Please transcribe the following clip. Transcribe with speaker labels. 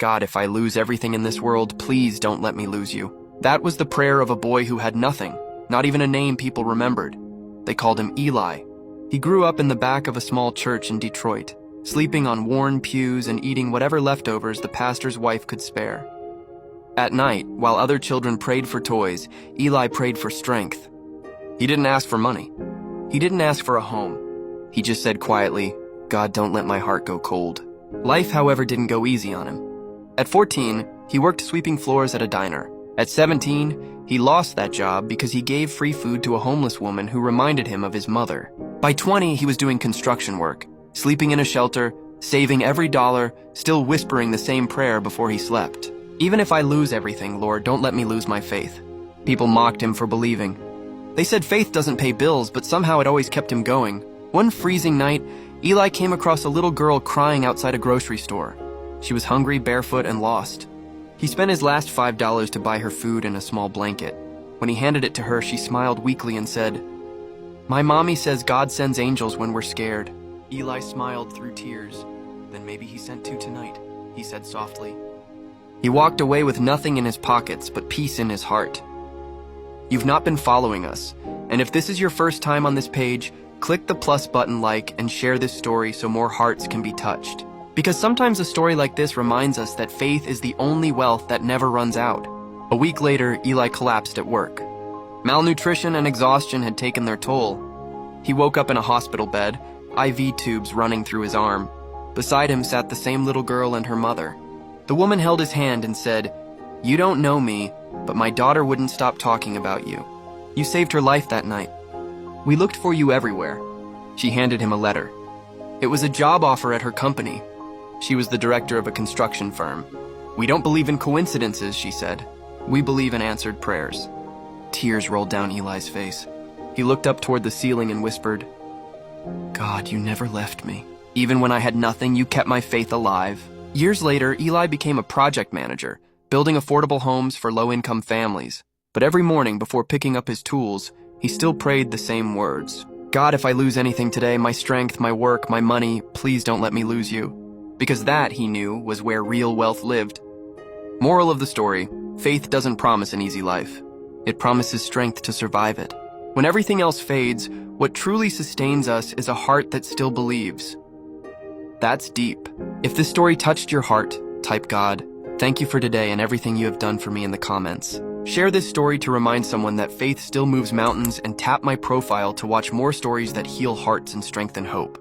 Speaker 1: God, if I lose everything in this world, please don't let me lose you. That was the prayer of a boy who had nothing, not even a name people remembered. They called him Eli. He grew up in the back of a small church in Detroit, sleeping on worn pews and eating whatever leftovers the pastor's wife could spare. At night, while other children prayed for toys, Eli prayed for strength. He didn't ask for money. He didn't ask for a home. He just said quietly, God, don't let my heart go cold. Life, however, didn't go easy on him. At 14, he worked sweeping floors at a diner. At 17, he lost that job because he gave free food to a homeless woman who reminded him of his mother. By 20, he was doing construction work, sleeping in a shelter, saving every dollar, still whispering the same prayer before he slept. Even if I lose everything, Lord, don't let me lose my faith. People mocked him for believing. They said faith doesn't pay bills, but somehow it always kept him going. One freezing night, Eli came across a little girl crying outside a grocery store. She was hungry, barefoot, and lost. He spent his last $5 to buy her food and a small blanket. When he handed it to her, she smiled weakly and said, My mommy says God sends angels when we're scared. Eli smiled through tears. Then maybe he sent two tonight, he said softly. He walked away with nothing in his pockets but peace in his heart. You've not been following us, and if this is your first time on this page, click the plus button, like, and share this story so more hearts can be touched. Because sometimes a story like this reminds us that faith is the only wealth that never runs out. A week later, Eli collapsed at work. Malnutrition and exhaustion had taken their toll. He woke up in a hospital bed, IV tubes running through his arm. Beside him sat the same little girl and her mother. The woman held his hand and said, You don't know me, but my daughter wouldn't stop talking about you. You saved her life that night. We looked for you everywhere. She handed him a letter. It was a job offer at her company. She was the director of a construction firm. We don't believe in coincidences, she said. We believe in answered prayers. Tears rolled down Eli's face. He looked up toward the ceiling and whispered, God, you never left me. Even when I had nothing, you kept my faith alive. Years later, Eli became a project manager, building affordable homes for low-income families. But every morning before picking up his tools, he still prayed the same words. God, if I lose anything today, my strength, my work, my money, please don't let me lose you. Because that, he knew, was where real wealth lived. Moral of the story, faith doesn't promise an easy life. It promises strength to survive it. When everything else fades, what truly sustains us is a heart that still believes. That's deep. If this story touched your heart, type God. Thank you for today and everything you have done for me in the comments. Share this story to remind someone that faith still moves mountains, and tap my profile to watch more stories that heal hearts and strengthen hope.